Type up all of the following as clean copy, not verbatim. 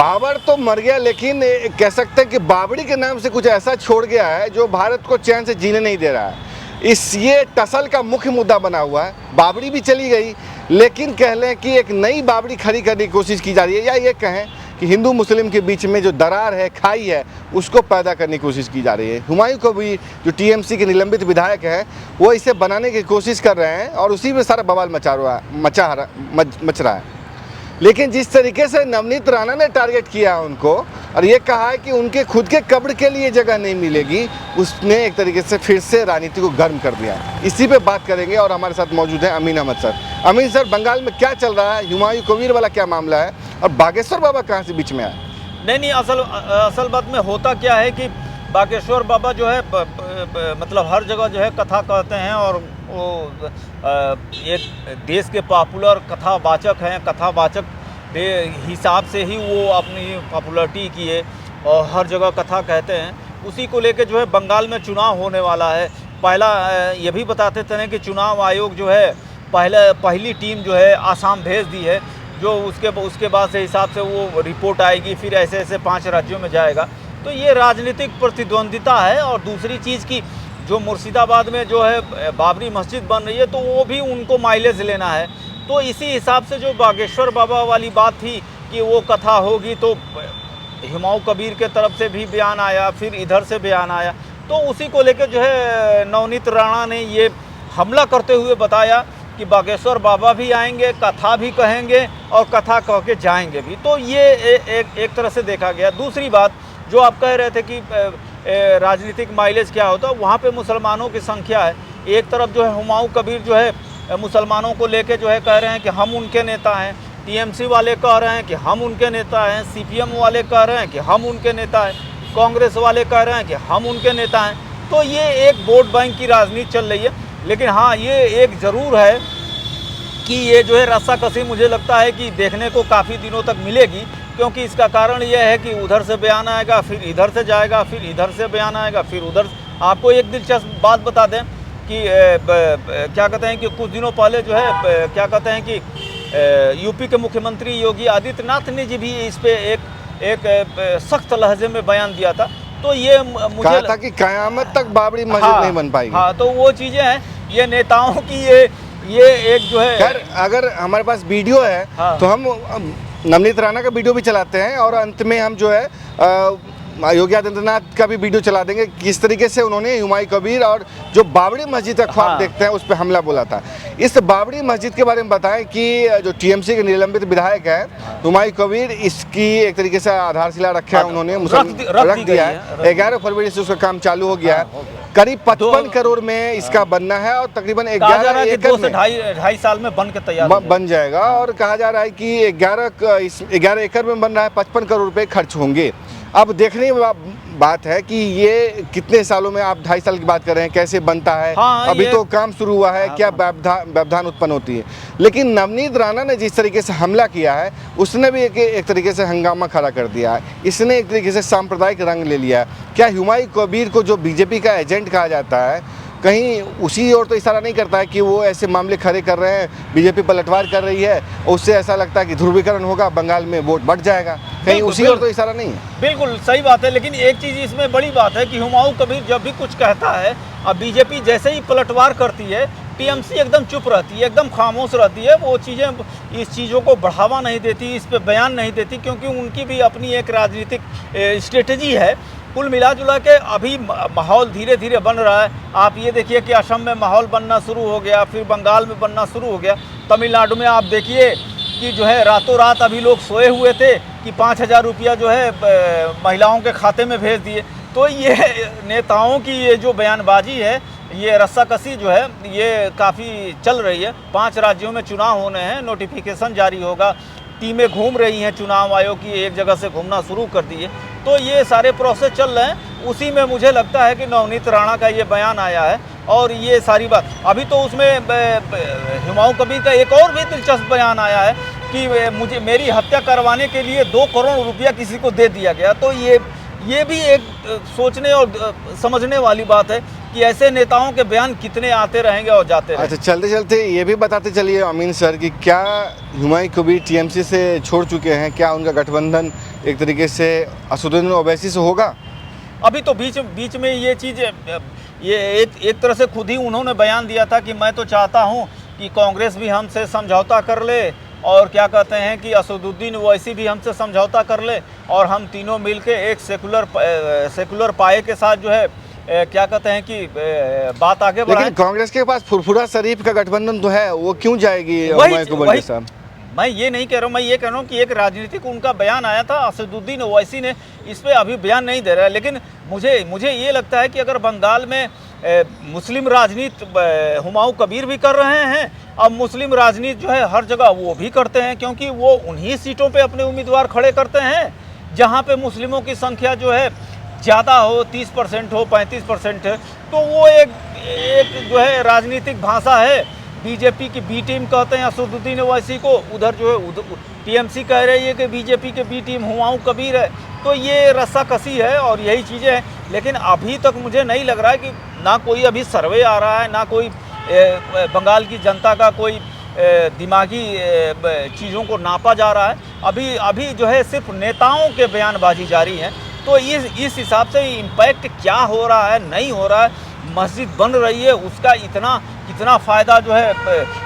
बाबर तो मर गया, लेकिन कह सकते हैं कि बाबरी के नाम से कुछ ऐसा छोड़ गया है जो भारत को चैन से जीने नहीं दे रहा है। ये टसल का मुख्य मुद्दा बना हुआ है। बाबरी भी चली गई, लेकिन कह लें कि एक नई बाबरी खड़ी करने की कोशिश की जा रही है, या ये कहें कि हिंदू मुस्लिम के बीच में जो दरार है, खाई है, उसको पैदा करने की कोशिश की जा रही है। हुमायूं को भी, जो टीएमसी के निलंबित विधायक हैं, वो इसे बनाने की कोशिश कर रहे हैं और उसी में सारा बवाल मच रहा है। लेकिन जिस तरीके से नवनीत राणा ने टारगेट किया उनको और ये कहा है कि उनके खुद के कब्र के लिए जगह नहीं मिलेगी, उसने एक तरीके से फिर से राजनीति को गर्म कर दिया। इसी पे बात करेंगे और हमारे साथ मौजूद हैं अमीन अहमद सर। अमीन सर, बंगाल में क्या चल रहा है? हुमायूं कबीर वाला क्या मामला है और बागेश्वर बाबा कहाँ से बीच में आए? नहीं, असल बात में होता क्या है कि बागेश्वर बाबा जो है मतलब हर जगह जो है कथा कहते हैं और वो एक देश के पॉपुलर कथावाचक हैं। कथावाचक के हिसाब से ही वो अपनी पॉपुलरिटी किए और हर जगह कथा कहते हैं। उसी को लेके जो है बंगाल में चुनाव होने वाला है। पहला ये भी बताते थे कि चुनाव आयोग जो है पहली टीम जो है आसाम भेज दी है, जो उसके बाद से हिसाब से वो रिपोर्ट आएगी, फिर ऐसे 5 राज्यों में जाएगा। तो ये राजनीतिक प्रतिद्वंदिता है। और दूसरी चीज़ की जो मुर्शिदाबाद में जो है बाबरी मस्जिद बन रही है, तो वो भी उनको माइलेज लेना है। तो इसी हिसाब से जो बागेश्वर बाबा वाली बात थी कि वो कथा होगी, तो हुमायूं कबीर के तरफ से भी बयान आया, फिर इधर से बयान आया। तो उसी को लेकर जो है नवनीत राणा ने ये हमला करते हुए बताया कि बागेश्वर बाबा भी आएंगे, कथा भी कहेंगे और कथा कह के जाएंगे भी। तो ये एक तरह से देखा गया। दूसरी बात जो आप कह रहे थे कि राजनीतिक माइलेज क्या होता है, वहाँ पे मुसलमानों की संख्या है। एक तरफ जो है हुमायूं कबीर जो है मुसलमानों को लेके जो है कह रहे हैं कि हम उनके नेता हैं, टीएमसी वाले कह रहे हैं कि हम उनके नेता हैं, सीपीएम वाले कह रहे हैं कि हम उनके नेता हैं, कांग्रेस वाले कह रहे हैं कि हम उनके नेता हैं। तो ये एक वोट बैंक की राजनीति चल रही है। लेकिन हाँ, ये एक ज़रूर है कि ये जो है रस्साकसी मुझे लगता है कि देखने को काफ़ी दिनों तक मिलेगी, क्योंकि इसका कारण यह है कि उधर से बयान आएगा, फिर इधर से जाएगा, फिर इधर से बयान आएगा, फिर उधर। आपको एक दिलचस्प बात बता दें कि क्या कहते हैं कि कुछ दिनों पहले जो है क्या कहते हैं कि यूपी के मुख्यमंत्री योगी आदित्यनाथ ने जी भी इस पे एक सख्त लहजे में बयान दिया था। तो ये मुझे कहा था कि कयामत तक बाबरी मस्जिद नहीं बन पाएगी। हाँ, तो वो चीज़ें हैं, ये नेताओं की ये एक जो है। खैर, अगर हमारे पास वीडियो है तो हम नवनीत राणा का वीडियो भी चलाते हैं और अंत में हम जो है योगी आदित्यनाथ का भी वीडियो चला देंगे, किस तरीके से उन्होंने हुमायूं कबीर और जो बाबरी मस्जिद का ख्वाब देखते हैं उस पर हमला बोला था। इस बाबरी मस्जिद के बारे में बताएं कि जो टीएमसी के निलंबित विधायक है हुमायूं कबीर, इसकी एक तरीके से आधारशिला रखा है उन्होंने, रख दिया है। 11 फरवरी से उसका काम चालू हो गया है। करीब 55 करोड़ में इसका बनना है और तकरीबन 11 एकड़ में 2.5 साल में बन के तैयार बन जाएगा। और कहा जा रहा है कि 11 एकड़ में बन रहा है, 55 करोड़ रुपए खर्च होंगे। अब देखने की बात है कि ये कितने सालों में, आप 2.5 साल की बात कर रहे हैं, कैसे बनता है। अभी तो काम शुरू हुआ है, क्या व्यवधान उत्पन्न होती है। लेकिन नवनीत राणा ने जिस तरीके से हमला किया है, उसने भी एक तरीके से हंगामा खड़ा कर दिया है। इसने एक तरीके से सांप्रदायिक रंग ले लिया है। क्या हुमायूं कबीर को जो बीजेपी का एजेंट कहा जाता है, कहीं उसी ओर तो इशारा नहीं करता है कि वो ऐसे मामले खड़े कर रहे हैं, बीजेपी पलटवार कर रही है, उससे ऐसा लगता है कि ध्रुवीकरण होगा, बंगाल में वोट बढ़ जाएगा, कहीं उसी ओर तो इशारा नहीं है? बिल्कुल सही बात है। लेकिन एक चीज़ इसमें बड़ी बात है कि हुमायूं कबीर जब भी कुछ कहता है और बीजेपी जैसे ही पलटवार करती है, टीएमसी एकदम चुप रहती है, एकदम खामोश रहती है। वो चीज़ें, इस चीज़ों को बढ़ावा नहीं देती, इस पर बयान नहीं देती, क्योंकि उनकी भी अपनी एक राजनीतिक स्ट्रेटजी है। कुल मिला जुला के अभी माहौल धीरे धीरे बन रहा है। आप ये देखिए कि असम में माहौल बनना शुरू हो गया, फिर बंगाल में बनना शुरू हो गया। तमिलनाडु में आप देखिए कि जो है रातों रात अभी लोग सोए हुए थे कि 5,000 रुपया जो है महिलाओं के खाते में भेज दिए। तो ये नेताओं की ये जो बयानबाजी है, ये रस्साकसी जो है, ये काफ़ी चल रही है। 5 राज्यों में चुनाव होने हैं, नोटिफिकेशन जारी होगा, टीमें घूम रही हैं, चुनाव आयोग की एक जगह से घूमना शुरू कर दी है। तो ये सारे प्रोसेस चल रहे हैं। उसी में मुझे लगता है कि नवनीत राणा का ये बयान आया है और ये सारी बात। अभी तो उसमें हुमायूं कबीर का एक और भी दिलचस्प बयान आया है कि मेरी हत्या करवाने के लिए 2 करोड़ रुपया किसी को दे दिया गया। तो ये भी एक सोचने और समझने वाली बात है कि ऐसे नेताओं के बयान कितने आते रहेंगे और जाते रहेंगे। अच्छा, चलते चलते ये भी बताते चलिए अमीन सर कि क्या हुमायूं कबीर टीएमसी से छोड़ चुके हैं, क्या उनका गठबंधन एक तरीके से असदुद्दीन ओवैसी से होगा? अभी तो बीच में ये चीज़, ये एक तरह से खुद ही उन्होंने बयान दिया था कि मैं तो चाहता हूँ कि कांग्रेस भी हमसे समझौता कर ले और क्या कहते हैं कि असदुद्दीन ओवैसी भी हमसे समझौता कर ले और हम तीनों मिलके एक सेकुलर पाए के साथ जो है क्या कहते हैं कि बात आगे बढ़ाएं। लेकिन कांग्रेस के पास फुरफुरा शरीफ का गठबंधन तो है, वो क्यों जाएगी हुमायूं कबीर के साथ? मैं ये नहीं कह रहा हूँ, मैं ये कह रहा हूँ कि एक राजनीतिक उनका बयान आया था, असदुद्दीन ओवैसी ने इस पे अभी बयान नहीं दे रहा है। लेकिन मुझे ये लगता है कि अगर बंगाल में मुस्लिम राजनीति हुमायूं कबीर भी कर रहे हैं, अब मुस्लिम राजनीति जो है हर जगह वो भी करते हैं, क्योंकि वो उन्हीं सीटों पे अपने उम्मीदवार खड़े करते हैं जहाँ पे मुस्लिमों की संख्या जो है ज़्यादा हो, 30% हो, 35% है। तो वो एक जो है राजनीतिक भाषा है। बीजेपी की बी टीम कहते हैं असदुद्दीन ओवैसी को, उधर जो है टीएमसी कह रही है कि बीजेपी के बी टीम हुमायूं कबीर है। तो ये रस्साकसी है और यही चीज़ें हैं। लेकिन अभी तक मुझे नहीं लग रहा है कि ना कोई अभी सर्वे आ रहा है, ना कोई बंगाल की जनता का कोई दिमागी चीज़ों को नापा जा रहा है। अभी जो है सिर्फ नेताओं के बयानबाजी जारी है। तो इस हिसाब से इम्पैक्ट क्या हो रहा है, नहीं हो रहा है, मस्जिद बन रही है, उसका कितना फ़ायदा जो है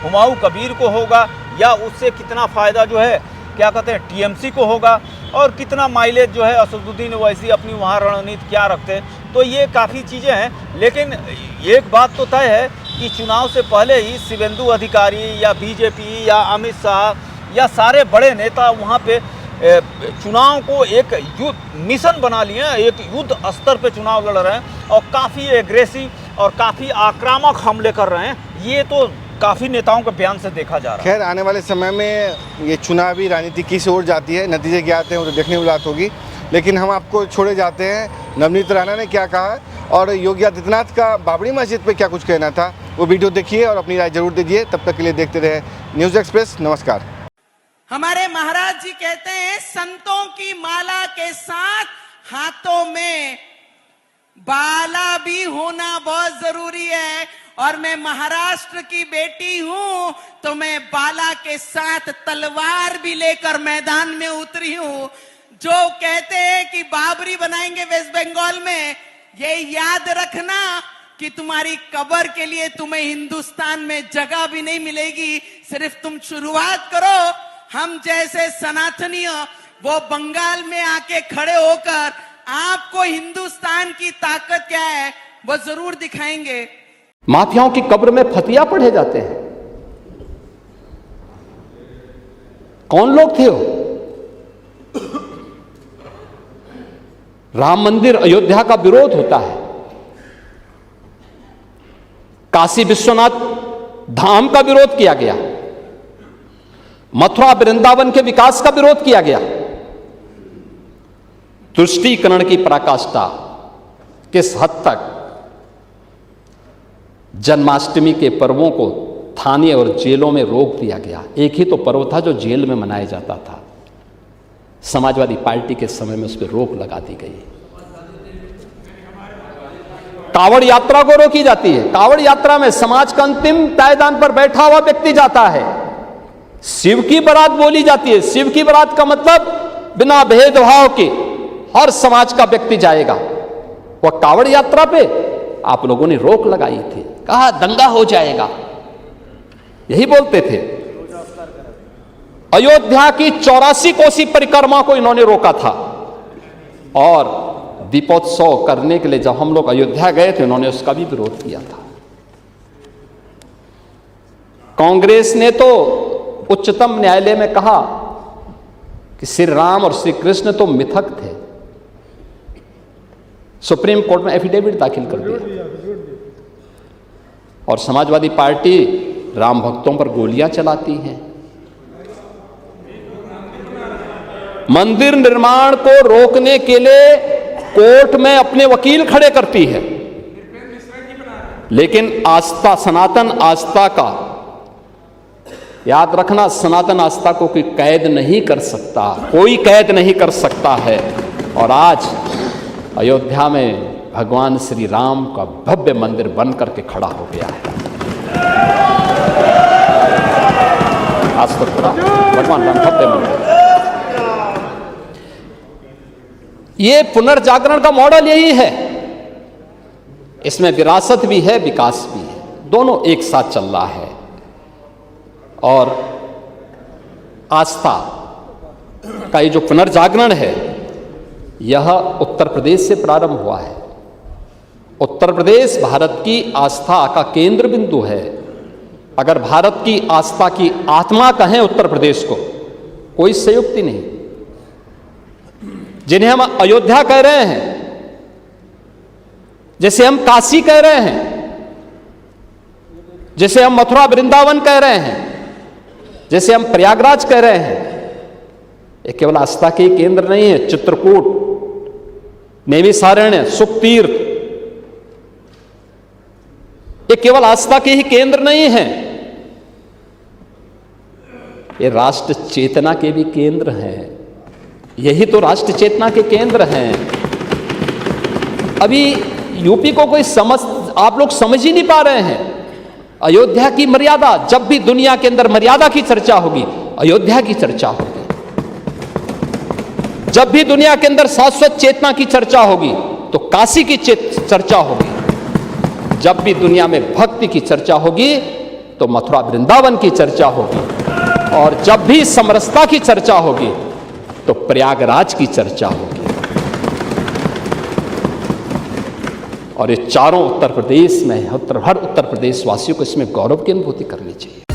हुमायूं कबीर को होगा या उससे कितना फ़ायदा जो है क्या कहते हैं टीएमसी को होगा, और कितना माइलेज जो है असदुद्दीन ओवैसी अपनी वहाँ रणनीति क्या रखते हैं। तो ये काफ़ी चीज़ें हैं। लेकिन एक बात तो तय है कि चुनाव से पहले ही शिवेंदु अधिकारी या बीजेपी या अमित शाह या सारे बड़े नेता वहाँ पे चुनाव को एक युद्ध मिशन बना लिए हैं, एक युद्ध स्तर पे चुनाव लड़ रहे हैं और काफ़ी एग्रेसिव और काफ़ी आक्रामक हमले कर रहे हैं। ये तो काफ़ी नेताओं के बयान से देखा जा रहा है। खैर, आने वाले समय में ये चुनावी राजनीति किस ओर जाती है, नतीजे क्या आते हैं, वो तो देखने वाली बात होगी। लेकिन हम आपको छोड़े जाते हैं नवनीत राणा ने क्या कहा और योगी आदित्यनाथ का बाबरी मस्जिद पे क्या कुछ कहना था, वो वीडियो देखिए और अपनी राय जरूर दीजिए। तब तक के लिए देखते रहे न्यूज़ एक्सप्रेस। नमस्कार। हमारे महाराज जी कहते हैं संतों की माला के साथ हाथों में बाला भी होना बहुत जरूरी है। और मैं महाराष्ट्र की बेटी हूं तो मैं बाला के साथ तलवार भी लेकर मैदान में उतरी हूं। जो कहते हैं कि बाबरी बनाएंगे वेस्ट बंगाल में, ये याद रखना कि तुम्हारी कब्र के लिए तुम्हें हिंदुस्तान में जगह भी नहीं मिलेगी। सिर्फ तुम शुरुआत करो, हम जैसे सनातनीय वो बंगाल में आके खड़े होकर आपको हिंदुस्तान की ताकत क्या है वो जरूर दिखाएंगे। माफियाओं की कब्र में फतिया पढ़े जाते हैं। कौन लोग थे वो? राम मंदिर अयोध्या का विरोध होता है, काशी विश्वनाथ धाम का विरोध किया गया, मथुरा वृंदावन के विकास का विरोध किया गया। तुष्टीकरण की पराकाष्ठा किस हद तक जन्माष्टमी के पर्वों को थाने और जेलों में रोक दिया गया। एक ही तो पर्व था जो जेल में मनाया जाता था, समाजवादी पार्टी के समय में उस पर रोक लगा दी गई। कावड़ यात्रा को रोकी जाती है। कावड़ यात्रा में समाज का अंतिम पायदान पर बैठा हुआ व्यक्ति जाता है। शिव की बारात बोली जाती है। शिव की बारात का मतलब बिना भेदभाव के हर समाज का व्यक्ति जाएगा। वह कावड़ यात्रा पे आप लोगों ने रोक लगाई थी, कहा दंगा हो जाएगा, यही बोलते थे। अयोध्या की 84 कोसी परिक्रमा को इन्होंने रोका था और दीपोत्सव करने के लिए जब हम लोग अयोध्या गए थे इन्होंने उसका भी विरोध किया था। कांग्रेस ने तो उच्चतम न्यायालय में कहा कि श्री राम और श्री कृष्ण तो मिथक थे। सुप्रीम कोर्ट में एफिडेविट दाखिल कर दिया और समाजवादी पार्टी राम भक्तों पर गोलियां चलाती है। मंदिर निर्माण को रोकने के लिए कोर्ट में अपने वकील खड़े करती है, लेकिन आस्था, सनातन आस्था का याद रखना, सनातन आस्था को कोई कैद नहीं कर सकता, कोई कैद नहीं कर सकता है। और आज अयोध्या में भगवान श्री राम का भव्य मंदिर बन करके खड़ा हो गया है। आज तो खड़ा भगवान राम भव्य मंदिर। ये पुनर्जागरण का मॉडल यही है। इसमें विरासत भी है, विकास भी है, दोनों एक साथ चल रहा है। और आस्था का ये जो पुनर्जागरण है, यह उत्तर प्रदेश से प्रारंभ हुआ है। उत्तर प्रदेश भारत की आस्था का केंद्र बिंदु है। अगर भारत की आस्था की आत्मा कहें उत्तर प्रदेश को, कोई संयुक्ति नहीं। जिन्हें हम अयोध्या कह रहे हैं, जैसे हम काशी कह रहे हैं, जैसे हम मथुरा वृंदावन कह रहे हैं, जैसे हम प्रयागराज कह रहे हैं, ये केवल आस्था के केंद्र नहीं है। चित्रकूट, नैमिषारण्य, सुखतीर्थ, ये केवल आस्था के ही केंद्र नहीं है, ये राष्ट्र चेतना के भी केंद्र हैं। यही तो राष्ट्र चेतना के केंद्र हैं। अभी यूपी को कोई आप लोग समझ ही नहीं पा रहे हैं। अयोध्या की मर्यादा, जब भी दुनिया के अंदर मर्यादा की चर्चा होगी, अयोध्या की चर्चा होगी। जब भी दुनिया के अंदर शाश्वत चेतना की चर्चा होगी, तो काशी की चर्चा होगी। जब भी दुनिया में भक्ति की चर्चा होगी, तो मथुरा वृंदावन की चर्चा होगी। और जब भी समरसता की चर्चा होगी, तो प्रयागराज की चर्चा होगी। और ये चारों उत्तर प्रदेश में, हर उत्तर प्रदेश वासियों को इसमें गौरव की अनुभूति करनी चाहिए।